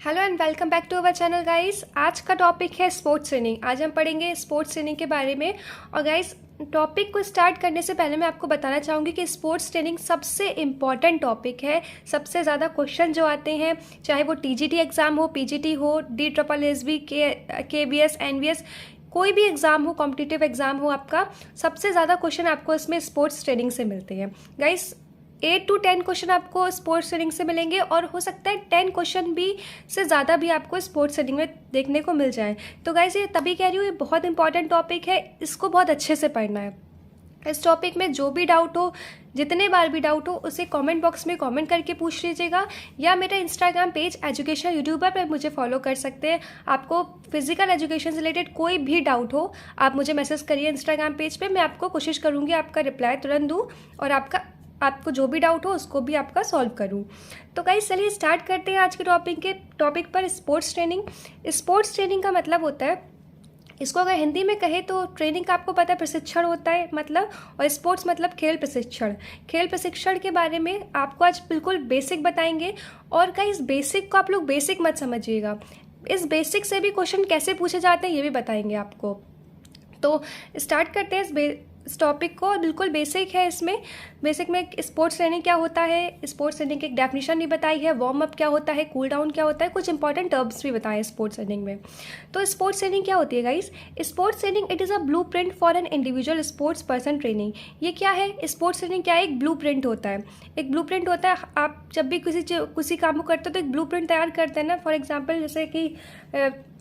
Hello and welcome back to our channel guys. आज का topic है स्पोर्ट्स ट्रेनिंग। आज हम पढ़ेंगे स्पोर्ट्स ट्रेनिंग के बारे में। और गाइस, टॉपिक को स्टार्ट करने से पहले मैं आपको बताना चाहूँगी कि स्पोर्ट्स ट्रेनिंग सबसे इम्पॉर्टेंट टॉपिक है। सबसे ज़्यादा क्वेश्चन जो आते हैं, चाहे वो टीजीटी एग्ज़ाम हो, पीजीटी हो, DSSB, KBS, NVS, कोई भी एग्ज़ाम हो, कॉम्पिटिटिव एग्ज़ाम हो, आपका सबसे ज़्यादा क्वेश्चन आपको इसमें स्पोर्ट्स ट्रेनिंग से मिलते हैं। गाइस, 8 to 10 क्वेश्चन आपको स्पोर्ट्स ट्रेनिंग से मिलेंगे और हो सकता है 10 क्वेश्चन भी से ज़्यादा भी आपको स्पोर्ट्स ट्रेनिंग में देखने को मिल जाए। तो गाइस, ये तभी कह रही हूँ, ये बहुत इंपॉर्टेंट टॉपिक है, इसको बहुत अच्छे से पढ़ना है। इस टॉपिक में जो भी डाउट हो, जितने बार भी डाउट हो, उसे कमेंट बॉक्स में कमेंट करके पूछ लीजिएगा, या मेरा इंस्टाग्राम पेज एजुकेशन यूट्यूबर पर मुझे फॉलो कर सकते हैं। आपको फिजिकल एजुकेशन से रिलेटेड कोई भी डाउट हो, आप मुझे मैसेज करिए इंस्टाग्राम पेज पे। मैं आपको कोशिश करूँगी आपका रिप्लाई तुरंत दूँ और आपको जो भी डाउट हो उसको भी आपका सॉल्व करूं। तो गाइस, चलिए स्टार्ट करते हैं आज के टॉपिक पर। स्पोर्ट्स ट्रेनिंग का मतलब होता है, इसको अगर हिंदी में कहे तो ट्रेनिंग का आपको पता है प्रशिक्षण होता है मतलब, और स्पोर्ट्स मतलब खेल प्रशिक्षण के बारे में आपको आज बिल्कुल बेसिक बताएंगे। और गाइस, बेसिक को आप लोग बेसिक मत समझिएगा, इस बेसिक से भी क्वेश्चन कैसे पूछे जाते हैं ये भी बताएंगे आपको। तो स्टार्ट करते हैं इस टॉपिक को। बिल्कुल बेसिक है। इसमें बेसिक में स्पोर्ट्स ट्रेनिंग क्या होता है, स्पोर्ट्स ट्रेनिंग की एक डेफिनेशन भी बताई है, वार्म अप क्या होता है, कूल डाउन क्या होता है, कुछ इंपॉर्टेंट टर्म्स भी बताए हैं स्पोर्ट्स ट्रेनिंग में। तो स्पोर्ट्स ट्रेनिंग क्या होती है guys? Sports training it is a blue print for an individual sports person training. ये क्या है? स्पोर्ट्स ट्रेनिंग क्या है? एक ब्लू प्रिंट होता है। एक ब्लू प्रिंट होता है, आप जब भी किसी काम को करते हो तो एक ब्लू प्रिंट तैयार करते हैं ना। फॉर एग्जाम्पल, जैसे कि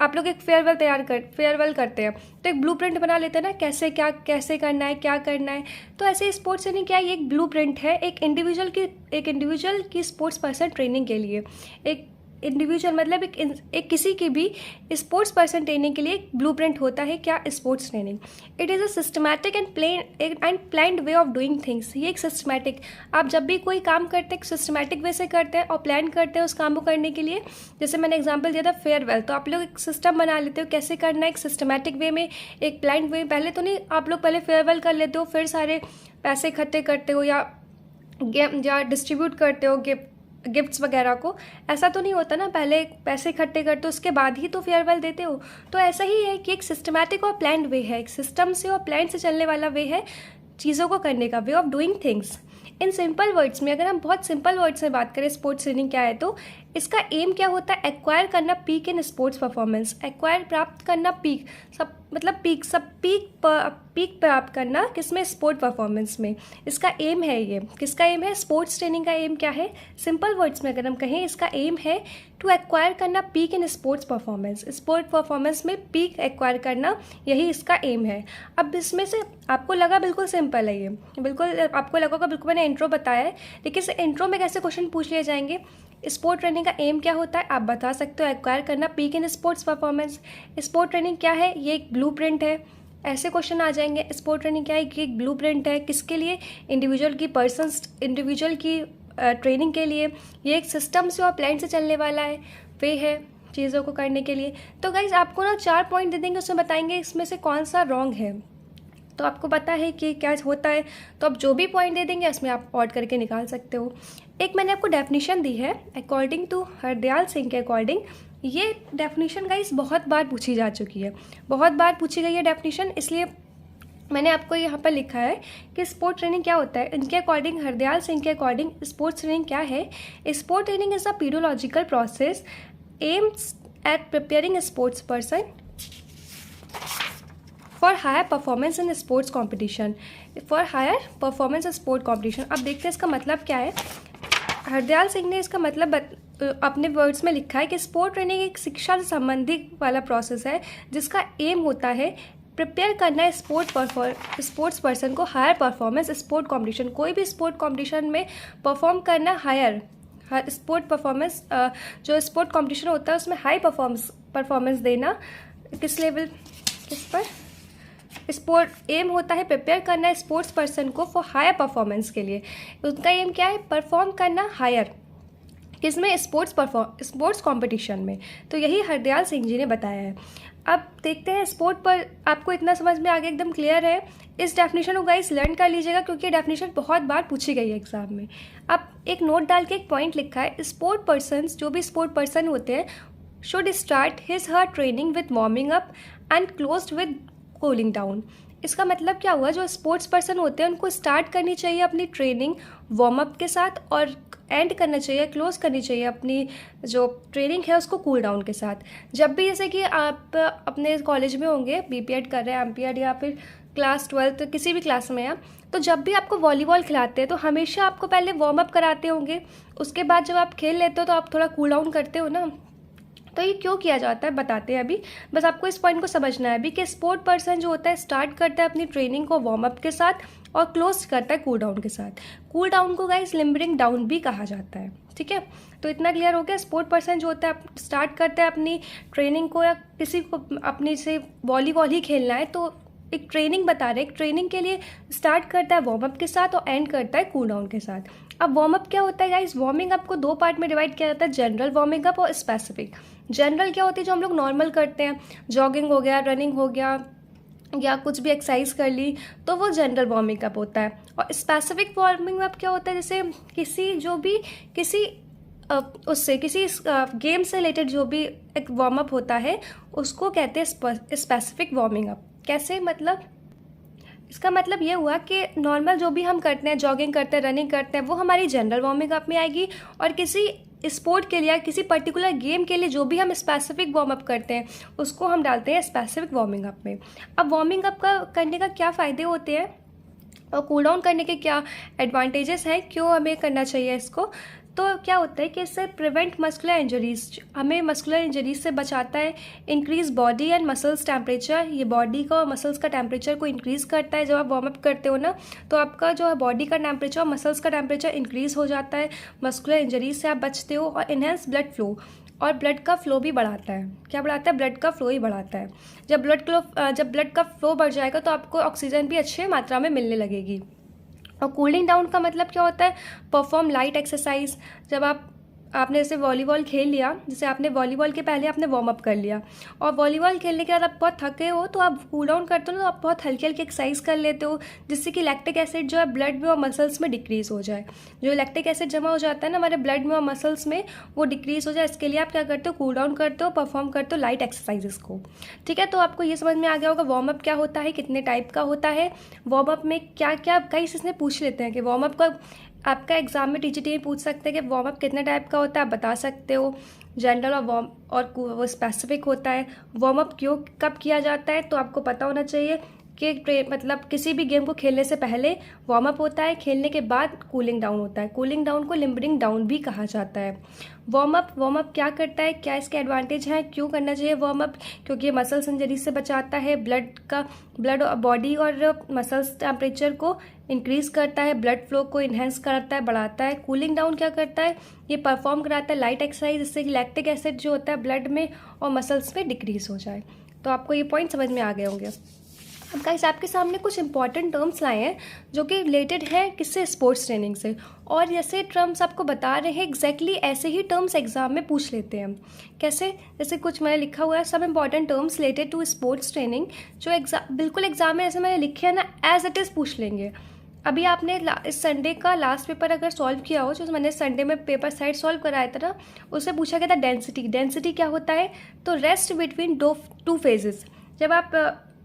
आप लोग एक फेयरवेल करते हैं तो एक ब्लू प्रिंट बना लेते हैं ना, कैसे करना है, क्या करना है। तो ऐसे स्पोर्ट्स ट्रेनिंग क्या है? ये एक ब्लू प्रिंट है एक इंडिविजुअल की स्पोर्ट्स पर्सन ट्रेनिंग के लिए। एक इंडिविजुअल मतलब एक किसी की भी स्पोर्ट्स पर्सन ट्रेनिंग के लिए एक ब्लूप्रिंट होता है। क्या? Sports training. It is a systematic and planned way of doing things. ये एक सिस्टमैटिक, आप जब भी कोई काम करते हैं सिस्टमैटिक वे से करते हैं और प्लान करते हैं उस काम को करने के लिए। जैसे मैंने एग्जांपल दिया था फेयरवेल, तो आप लोग एक सिस्टम बना लेते हो कैसे करना है, एक सिस्टमैटिक वे में, एक प्लान्ड वे। पहले तो नहीं, आप लोग पहले फेयरवेल कर लेते हो, फिर सारे पैसे इकट्ठे करते हो या डिस्ट्रीब्यूट करते हो गिफ्ट्स वगैरह को। ऐसा तो नहीं होता ना, पहले पैसे इकट्ठे करते हो उसके बाद ही तो फेयरवेल देते हो। तो ऐसा ही है कि एक सिस्टमैटिक और प्लान्ड वे है, एक सिस्टम से और प्लान से चलने वाला वे है चीज़ों को करने का, way of doing things. In simple words में, अगर हम बहुत सिंपल वर्ड्स में बात करें स्पोर्ट्स ट्रेनिंग क्या है, तो इसका एम क्या होता है? एक्वायर करना peak in sports performance. Acquire प्राप्त करना पीक, सब मतलब पीक प्राप्त करना किसमें? स्पोर्ट परफॉर्मेंस में। इसका एम है ये। किसका एम है? स्पोर्ट्स ट्रेनिंग का एम क्या है? सिंपल वर्ड्स में अगर हम कहें, इसका एम है टू एक्वायर करना peak in sports performance. Sport performance में पीक एक्वायर करना, यही इसका एम है। अब इसमें से आपको लगा बिल्कुल सिंपल है ये, बिल्कुल आपको लगेगा बिल्कुल मैंने इंट्रो बताया है, लेकिन इस इंट्रो में कैसे क्वेश्चन पूछ लिए जाएंगे? स्पोर्ट ट्रेनिंग का एम क्या होता है आप बता सकते हो? एक्वायर करना peak in sports performance. Sport training क्या है? ये एक ब्लूप्रिंट है। ऐसे क्वेश्चन आ जाएंगे। स्पोर्ट ट्रेनिंग क्या है? ये एक ब्लूप्रिंट है। किसके लिए? इंडिविजुअल की ट्रेनिंग के लिए। ये एक सिस्टम से और प्लान से चलने वाला है, वे है चीज़ों को करने के लिए। तो गाइज, आपको ना 4 पॉइंट दे देंगे, उसमें बताएंगे इसमें से कौन सा रॉन्ग है। तो आपको पता है कि क्या होता है, तो आप जो भी पॉइंट दे देंगे उसमें आप ऑड करके निकाल सकते हो। एक मैंने आपको डेफिनेशन दी है अकॉर्डिंग टू हरदयाल सिंह के अकॉर्डिंग। ये डेफिनेशन गाइस बहुत बार पूछी जा चुकी है, बहुत बार पूछी गई है डेफिनेशन, इसलिए मैंने आपको यहाँ पर लिखा है कि स्पोर्ट ट्रेनिंग क्या होता है। इनके अकॉर्डिंग, हरदयाल सिंह के अकॉर्डिंग, स्पोर्ट्स ट्रेनिंग क्या है? Sport training is a periodological process aims at preparing sports person for higher performance in sports competition. अब देखते हैं इसका मतलब क्या है। हरदयाल सिंह ने इसका मतलब अपने वर्ड्स में लिखा है कि स्पोर्ट ट्रेनिंग एक शिक्षा से संबंधित वाला प्रोसेस है जिसका एम होता है प्रिपेयर करना है स्पोर्ट्स पर्सन को हायर परफॉर्मेंस स्पोर्ट कॉम्पिटिशन। कोई भी स्पोर्ट कॉम्पिटिशन में परफॉर्म करना, हायर स्पोर्ट परफॉर्मेंस, जो स्पोर्ट कॉम्पिटिशन होता है उसमें हाई परफॉर्मेंस देना। किस पर स्पोर्ट एम होता है प्रिपेयर करना है स्पोर्ट्स पर्सन को फॉर हायर परफॉर्मेंस के लिए। उनका एम क्या है? परफॉर्म करना हायर, किसमें? स्पोर्ट्स कॉम्पिटिशन में। तो यही हरदयाल सिंह जी ने बताया है। अब देखते हैं स्पोर्ट पर, आपको इतना समझ में आ गया, एकदम क्लियर है। इस डेफिनेशन को गाइस लर्न कर लीजिएगा क्योंकि डेफिनेशन बहुत बार पूछी गई है एग्जाम में। अब एक नोट डाल के एक पॉइंट लिखा है, स्पोर्ट पर्सन्स, जो भी स्पोर्ट पर्सन होते हैं should start his her training with warming up and closed with cooling down। इसका मतलब क्या हुआ, जो स्पोर्ट्स पर्सन होते हैं उनको स्टार्ट करनी चाहिए अपनी ट्रेनिंग वार्म अप के साथ और एंड करना चाहिए, क्लोज करनी चाहिए अपनी जो ट्रेनिंग है उसको कूल डाउन के साथ। जब भी जैसे कि आप अपने कॉलेज में होंगे, बीपीएड कर रहे हैं, एमपीएड या फिर क्लास 12 किसी भी क्लास में हैं, तो जब भी आपको वॉलीबॉल खिलाते हैं तो हमेशा आपको पहले वार्म अप कराते होंगे, उसके बाद जब आप खेल लेते हो तो आप थोड़ा कूल डाउन करते हो ना। तो ये क्यों किया जाता है बताते हैं अभी, बस आपको इस पॉइंट को समझना है अभी कि स्पोर्ट पर्सन जो होता है स्टार्ट करता है अपनी ट्रेनिंग को वार्म अप के साथ और क्लोज करता है कूल डाउन के साथ। कूल डाउन को गाइस लिम्बरिंग डाउन भी कहा जाता है, ठीक है। तो इतना क्लियर हो गया। स्पोर्ट पर्सन जो होता है स्टार्ट करता है अपनी ट्रेनिंग को, या किसी को अपनी से वॉलीबॉल ही खेलना है तो एक ट्रेनिंग बता रहे हैं, एक ट्रेनिंग के लिए स्टार्ट करता है वार्म अप के साथ और एंड करता है कूल डाउन के साथ। अब वार्म अप क्या होता है गाइस, वार्मिंग अप को दो पार्ट में डिवाइड किया जाता है, जनरल वार्मिंग अप और स्पेसिफिक। जनरल क्या होती है, जो हम लोग नॉर्मल करते हैं, जॉगिंग हो गया, रनिंग हो गया या कुछ भी एक्सरसाइज कर ली, तो वो जनरल वार्मिंग अप होता है। और स्पेसिफिक वार्मिंग अप क्या होता है, जैसे किसी गेम से रिलेटेड जो भी एक वार्म अप होता है उसको कहते हैं स्पेसिफिक वार्मिंग अप। कैसे, मतलब इसका मतलब ये हुआ कि नॉर्मल जो भी हम करते हैं, जॉगिंग करते हैं, रनिंग करते हैं, वो हमारी जनरल वार्मिंग अप में आएगी। और किसी स्पोर्ट के लिए, किसी पर्टिकुलर गेम के लिए जो भी हम स्पेसिफिक वार्म अप करते हैं उसको हम डालते हैं स्पेसिफिक वार्मिंग अप में। अब वार्मिंग अप करने का क्या फ़ायदे होते हैं और कूल डाउन करने के क्या एडवांटेजेस हैं, क्यों हमें करना चाहिए इसको। तो क्या होता है कि इससे प्रिवेंट मस्कुलर इंजरीज, हमें मस्कुलर इंजरीज से बचाता है। Increase body and muscles temperature, ये बॉडी का और मसल्स का टेम्परेचर को इंक्रीज़ करता है। जब आप वार्म अप करते हो ना तो आपका जो है बॉडी का टेम्परेचर और मसल्स का टेम्परेचर इंक्रीज़ हो जाता है, मस्कुलर इंजरीज से आप बचते हो। और इनहेंस ब्लड फ्लो, और ब्लड का फ्लो भी बढ़ाता है। क्या बढ़ाता है, ब्लड का फ्लो ही बढ़ाता है। जब ब्लड का फ्लो बढ़ जाएगा तो आपको ऑक्सीजन भी अच्छे मात्रा में मिलने लगेगी। और कूलिंग डाउन का मतलब क्या होता है, परफॉर्म लाइट एक्सरसाइज। जब आपने जैसे वॉलीबॉल खेल लिया, जैसे आपने वॉलीबॉल के पहले आपने वार्म अप कर लिया और वॉलीबॉल खेलने के बाद आप बहुत थके हो तो आप कूल डाउन करते हो ना, तो आप बहुत हल्की हल्की एक्सरसाइज कर लेते हो, जिससे कि लैक्टिक एसिड जो है ब्लड में और मसल्स में डिक्रीज हो जाए। जो लैक्टिक एसिड जमा हो जाता है ना हमारे ब्लड में और मसल्स में, वो डिक्रीज हो जाए। इसके लिए आप क्या करते हो, कूल डाउन करते हो, परफॉर्म करते हो लाइट एक्सरसाइजेस को, ठीक है। तो आपको ये समझ में आ गया होगा वार्म अप क्या होता है, कितने टाइप का होता है, वार्म अप में क्या क्या। कई इसने पूछ लेते हैं कि वार्म अप का आपका एग्जाम में टीचर टीम पूछ सकते हैं कि वार्म अप कितने टाइप का होता है, आप बता सकते हो। जनरल और वो स्पेसिफिक होता है। वार्म अप क्यों कब किया जाता है, तो आपको पता होना चाहिए कि मतलब किसी भी गेम को खेलने से पहले वार्म अप होता है, खेलने के बाद कूलिंग डाउन होता है। कूलिंग डाउन को लिम्बरिंग डाउन भी कहा जाता है। वार्म अप क्या करता है, क्या इसके एडवांटेज हैं, क्यों करना चाहिए वार्म अप, क्योंकि ये मसल्स इंजरी से बचाता है, ब्लड बॉडी और मसल्स टेम्परेचर को इंक्रीज करता है, ब्लड फ्लो को इन्हेंस करता है, बढ़ाता है। कूलिंग डाउन क्या करता है, ये परफॉर्म कराता है लाइट एक्सरसाइज, जिससे कि लैक्टिक एसिड जो होता है ब्लड में और मसल्स में डिक्रीज हो जाए। तो आपको ये पॉइंट समझ में आ गए होंगे। अब गाइस आपके सामने कुछ इंपॉर्टेंट टर्म्स लाए हैं जो कि रिलेटेड है किससे, स्पोर्ट्स ट्रेनिंग से। और जैसे टर्म्स आपको बता रहे हैं एग्जैक्टली ऐसे ही टर्म्स एग्जाम में पूछ लेते हैं। कैसे, जैसे कुछ मैंने लिखा हुआ है सब important terms related to sports training, जो बिल्कुल एग्जाम में ऐसे मैंने लिखे हैं ना एज इट इज़ पूछ लेंगे। अभी आपने इस संडे का लास्ट पेपर अगर सॉल्व किया हो, जो मैंने संडे में पेपर साइड सॉल्व कराया था ना, उससे पूछा गया था डेंसिटी क्या होता है, तो रेस्ट बिटवीन टू फेजेस। जब आप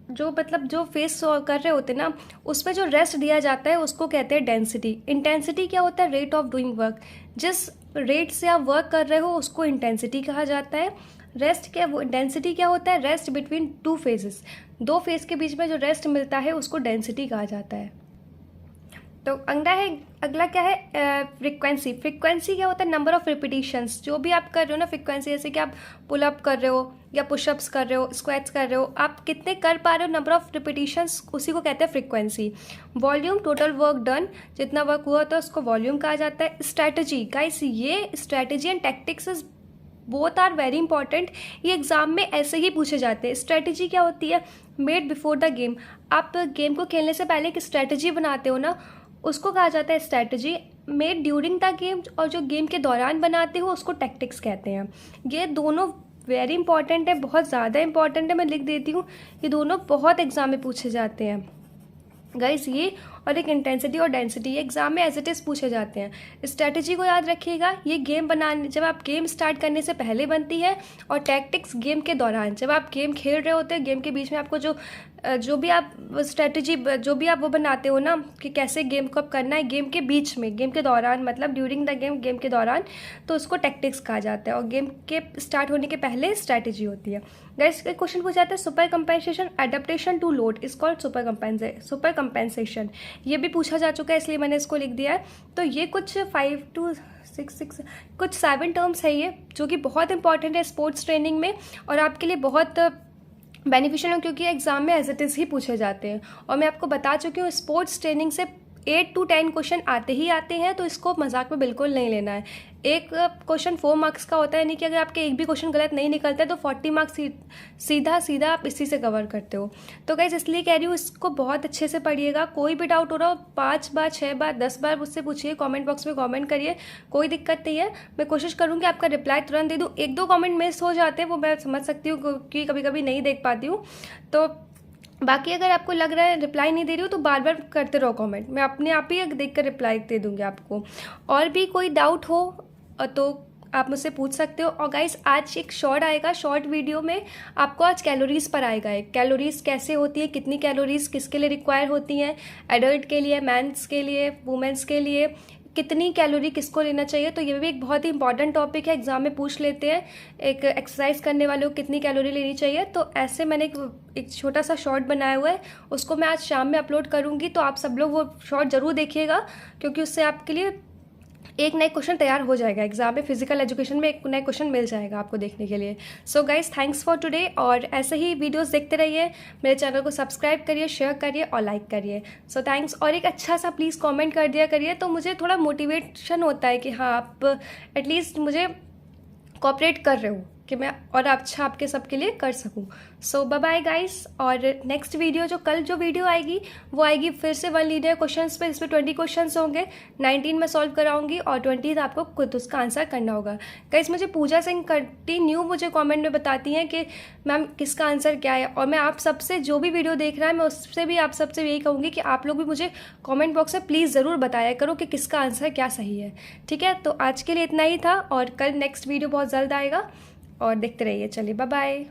जो फेस कर रहे होते ना उसमें जो रेस्ट दिया जाता है उसको कहते हैं डेंसिटी। इंटेंसिटी क्या होता है, रेट ऑफ डूइंग वर्क, जिस रेट से आप वर्क कर रहे हो उसको इंटेंसिटी कहा जाता है। डेंसिटी क्या होता है, रेस्ट बिटवीन टू फेजेस, दो फेज के बीच में जो रेस्ट मिलता है उसको डेंसिटी कहा जाता है। तो अगला क्या है, फ्रीक्वेंसी क्या होता है, नंबर ऑफ रिपीटिशंस, जो भी आप कर रहे हो ना फ्रीक्वेंसी, जैसे कि आप पुल अप कर रहे हो या पुशअप्स कर रहे हो, स्क्वैट्स कर रहे हो, आप कितने कर पा रहे हो, नंबर ऑफ रिपीटिशंस, उसी को कहते हैं frequency. Volume, total work done, जितना वर्क हुआ तो उसको वॉल्यूम कहा जाता है। स्ट्रैटेजी, गाइस ये strategy and tactics is both are very important, ये एग्जाम में ऐसे ही पूछे जाते हैं। स्ट्रैटेजी क्या होती है, मेड बिफोर द गेम, आप गेम को खेलने से पहले एक स्ट्रैटेजी बनाते हो ना, उसको कहा जाता है strategy. Made during the game, और जो गेम के दौरान बनाते हो उसको टैक्टिक्स कहते हैं। ये दोनों वेरी इंपॉर्टेंट है, बहुत ज़्यादा इंपॉर्टेंट है, मैं लिख देती हूँ, ये दोनों बहुत एग्जाम में पूछे जाते हैं गाइस ये। और एक इंटेंसिटी और डेंसिटी। ये एग्जाम में एज इट इज़ पूछे जाते हैं। स्ट्रैटेजी को याद रखिएगा, ये गेम बनाने जब आप गेम स्टार्ट करने से पहले बनती है, और टैक्टिक्स गेम के दौरान जब आप गेम खेल रहे होते हैं, गेम के बीच में आपको जो भी आप स्ट्रैटेजी जो भी आप वो बनाते हो ना कि कैसे गेम को अब करना है, गेम के बीच में, गेम के दौरान मतलब ड्यूरिंग द गेम के दौरान, तो उसको टैक्टिक्स कहा जाता है। और गेम के स्टार्ट होने के पहले स्ट्रैटेजी होती है। गाइस क्वेश्चन पूछा जाता है super compensation adaptation to load is called super compensation. ये भी पूछा जा चुका है, इसलिए मैंने इसको लिख दिया है। तो ये कुछ 5 to 6 कुछ 7 टर्म्स है ये, जो कि बहुत इंपॉर्टेंट है स्पोर्ट्स ट्रेनिंग में और आपके लिए बहुत बेनिफिशियल है, क्योंकि एग्जाम में एज इट इज़ ही पूछे जाते हैं। और मैं आपको बता चुकी हूँ स्पोर्ट्स ट्रेनिंग से 8 to 10 क्वेश्चन आते ही आते हैं, तो इसको मजाक में बिल्कुल नहीं लेना है। एक क्वेश्चन 4 मार्क्स का होता है, यानी कि अगर आपके एक भी क्वेश्चन गलत नहीं निकलता है तो 40 मार्क्स सीधा आप इसी से कवर करते हो। तो गाइस इसलिए कह रही हूँ, इसको बहुत अच्छे से पढ़िएगा। कोई भी डाउट हो रहा हो 5 बार 6 बार 10 बार मुझसे पूछिए, कमेंट बॉक्स में कमेंट करिए, कोई दिक्कत नहीं है। मैं कोशिश करूँगी आपका रिप्लाई तुरंत दे दूँ। 1-2 कमेंट मिस हो जाते हैं, वो मैं समझ सकती हूँ क्योंकि कभी कभी नहीं देख पाती हूँ। तो बाकी अगर आपको लग रहा है रिप्लाई नहीं दे रही हो तो बार बार करते रहो कमेंट, मैं अपने आप ही देख कर रिप्लाई दे दूँगी आपको। और भी कोई डाउट हो तो आप मुझसे पूछ सकते हो। और गाइस आज एक शॉर्ट आएगा, शॉर्ट वीडियो में आपको आज कैलोरीज पर आएगा। एक कैलोरीज कैसे होती है, कितनी कैलोरीज किसके लिए रिक्वायर होती हैं, एडल्ट के लिए, मैंस के लिए, वुमेंस के लिए, कितनी कैलोरी किसको लेना चाहिए। तो ये भी एक बहुत ही इंपॉर्टेंट टॉपिक है, एग्जाम में पूछ लेते हैं। एक एक्सरसाइज करने वाले को कितनी कैलोरी लेनी चाहिए, तो ऐसे मैंने एक छोटा सा शॉर्ट बनाया हुआ है, उसको मैं आज शाम में अपलोड करूँगी। तो आप सब लोग वो शॉर्ट ज़रूर देखिएगा, क्योंकि उससे आपके लिए एक नया क्वेश्चन तैयार हो जाएगा। एग्जाम में फिजिकल एजुकेशन में एक नया क्वेश्चन मिल जाएगा आपको देखने के लिए। So guys thanks for today, और ऐसे ही वीडियोस देखते रहिए। मेरे चैनल को सब्सक्राइब करिए, शेयर करिए और लाइक करिए। So thanks. और एक अच्छा सा प्लीज़ कमेंट कर दिया करिए, तो मुझे थोड़ा मोटिवेशन होता है कि हाँ आप एटलीस्ट मुझे कोऑपरेट कर रहे हो कि मैं और अच्छा आपके सबके लिए कर सकूं। सो बाय बाय गाइस। और नेक्स्ट वीडियो जो वीडियो आएगी वो आएगी फिर से 1 लीनियर क्वेश्चंस पे। इसमें 20 क्वेश्चंस होंगे, 19 में सॉल्व कराऊंगी और 20 आपको खुद उसका आंसर करना होगा। गाइस मुझे पूजा सिंह कंटिन्यू मुझे कमेंट में बताती हैं कि मैम किसका आंसर क्या है, और मैं आप सबसे जो भी वीडियो देख रहा है मैं उससे भी आप सबसे यही कहूँगी कि आप लोग भी मुझे कॉमेंट बॉक्स में प्लीज़ ज़रूर बताया करो कि किसका आंसर क्या सही है। ठीक है, तो आज के लिए इतना ही था, और कल नेक्स्ट वीडियो बहुत जल्द आएगा और देखते रहिए। चलिए बाय बाय।